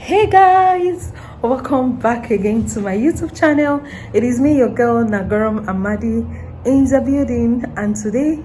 Hey guys, welcome back again to my YouTube channel. It is me, your girl Nagorom Amadi, in the building, and today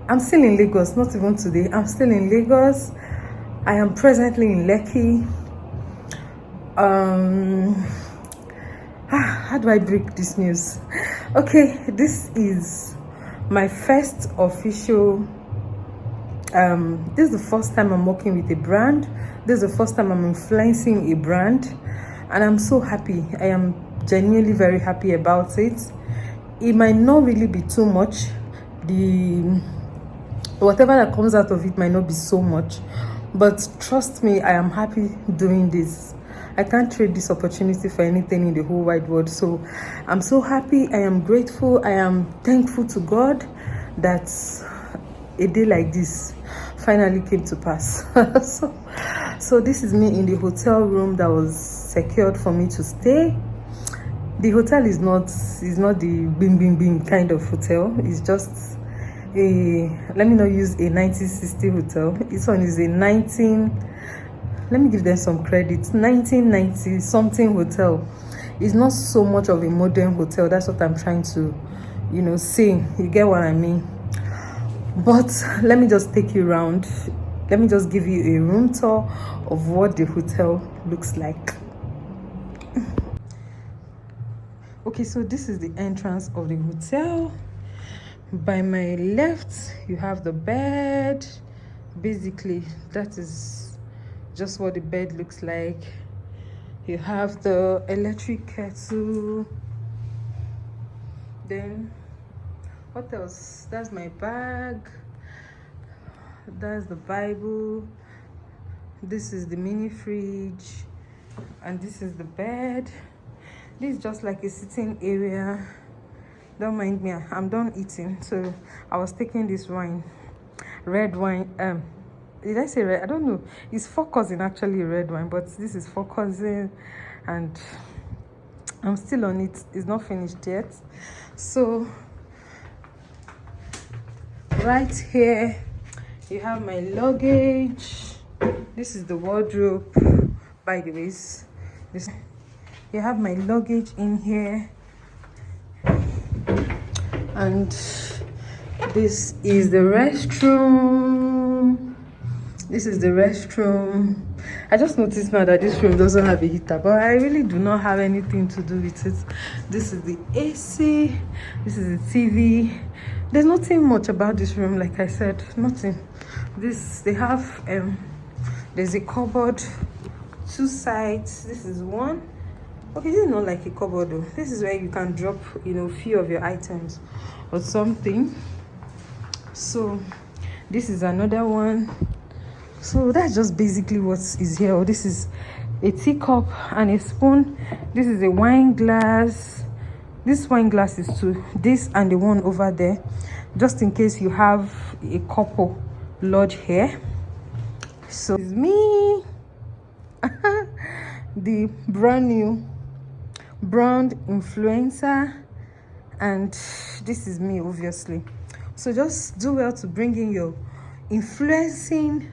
I'm still in Lagos. Not even today, I'm still in Lagos. I am presently in Lekki. How do I break this news? Okay, this is my first official this is the first time I'm working with a brand. This is the first time I'm influencing a brand, and I'm so happy. I am genuinely very happy about it. It might not really be too much. The whatever that comes out of it might not be so much, but trust me, I am happy doing this. I can't trade this opportunity for anything in the whole wide world. So I'm so happy. I am grateful. I am thankful to God that a day like this finally came to pass. so this is me in the hotel room that was secured for me to stay. The hotel is not the bing bing bing kind of hotel. It's just let me not use a 1960 hotel. This one is a 19, let me give them some credit, 1990 something hotel. It's not so much of a modern hotel. That's what I'm trying to say. You get what I mean? But let me just take you around. Let me just give you a room tour of what the hotel looks like. Okay, so this is the entrance of the hotel. By my left, you have the bed. Basically, that is just what the bed looks like. You have the electric kettle. Then what else? That's my bag. That's the Bible. This is the mini fridge, and this is the bed. This is just like a sitting area. Don't mind me, I'm done eating. So I was taking this wine, red wine. Did I say red? I don't know. It's four cousin, actually red wine, but this is four cousin, and I'm still on it. It's not finished yet. So right here you have my luggage. This is the wardrobe, by the way. This, you have my luggage in here, and this is the restroom. This is the restroom. I just noticed now that this room doesn't have a heater, but I really do not have anything to do with it. This is the AC. This is the TV. There's nothing much about this room, like I said, nothing. This, they have there's a cupboard, two sides. This is one. Okay, this is not like a cupboard though. This is where you can drop few of your items or something. So this is another one. So that's just basically what is here. Oh, this is a teacup and a spoon. This is a wine glass. This wine glass is to this and the one over there, just in case you have a couple lodge here. So it's me, the brand new brand influencer, and this is me, obviously. So just do well to bring in your influencing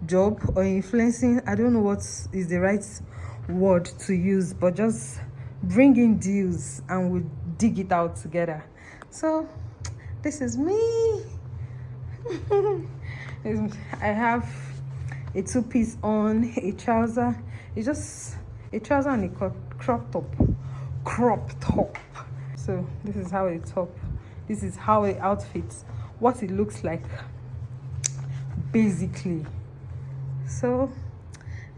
job or influencing, I don't know what is the right word to use, but just bring in deals and we'll dig it out together. So this is me. I have a two-piece on, a trouser. It's just a trouser and a crop top. So this is how it top. This is how it outfits. What it looks like, basically. So,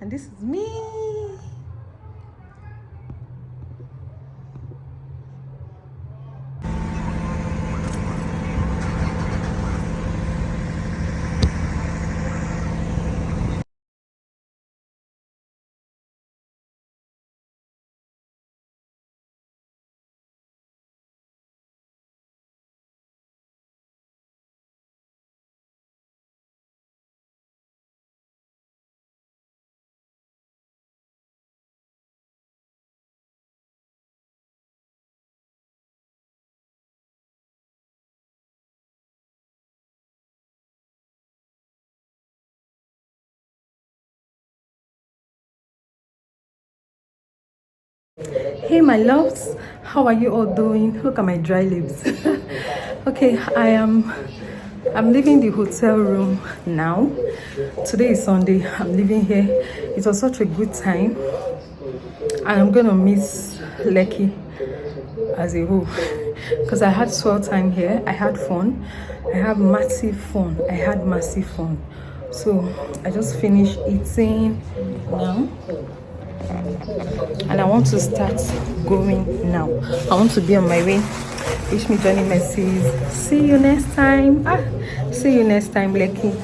and this is me. Hey my loves, how are you all doing? Look at my dry lips. Okay, I'm leaving the hotel room now. Today is Sunday. I'm leaving here. It was such a good time, and I'm gonna miss Lekki as a whole because I had swell time here. I had fun. I had massive fun. So I just finished eating now, and I want to start going now. I want to be on my way. Wish me Johnny Mercies. See you next time. See you next time, Lekki.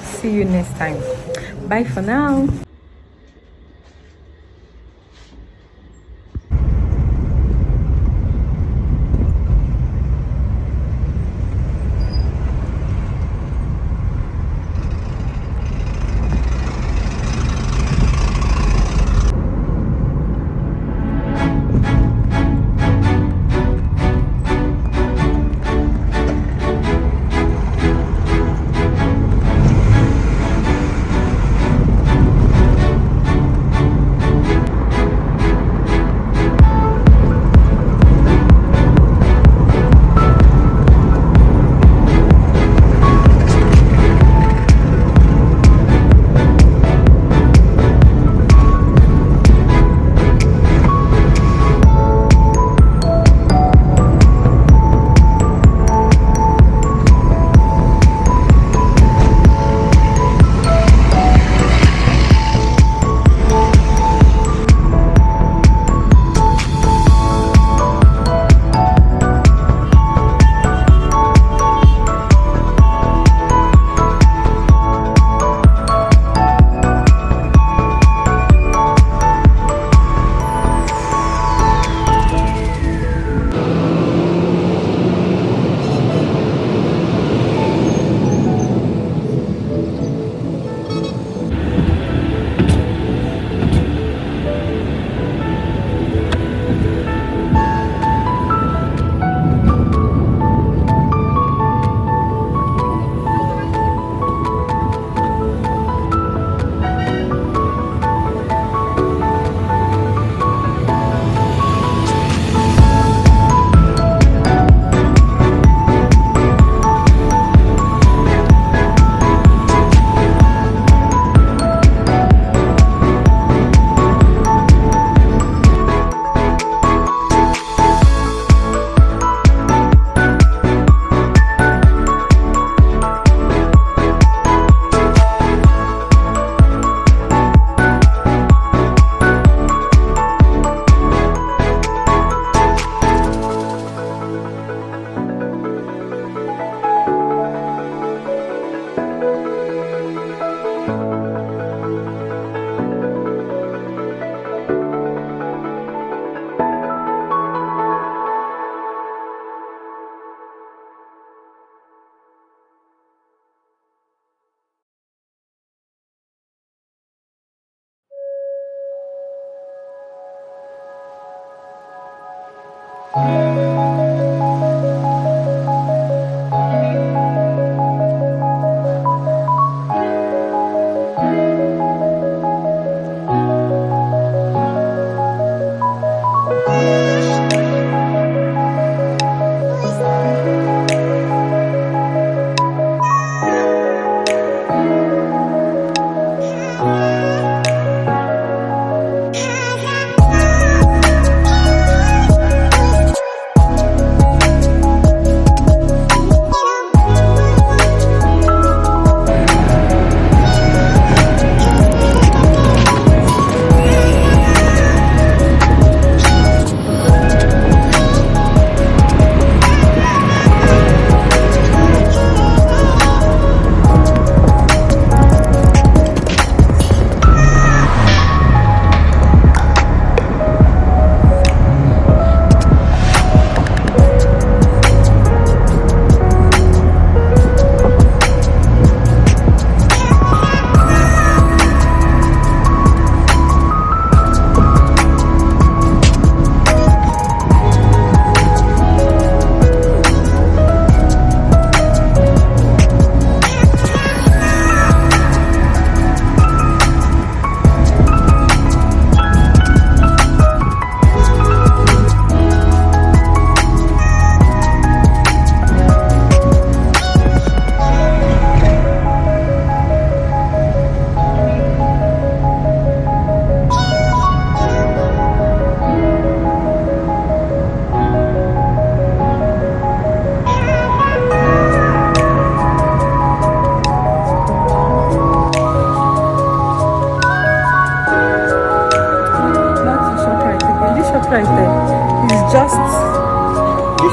See you next time. Bye for now.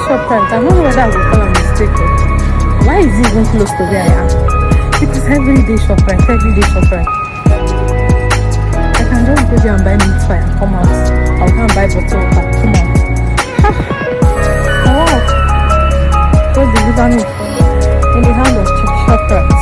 ShopRite. I don't know whether I would call a mistake. Why is it even close to where I am? Because everyday ShopRite. I can just go there and buy meat pie and come out. I'll go and buy bottle water, come out. Wow. Just deliver me in the hand of ShopRite.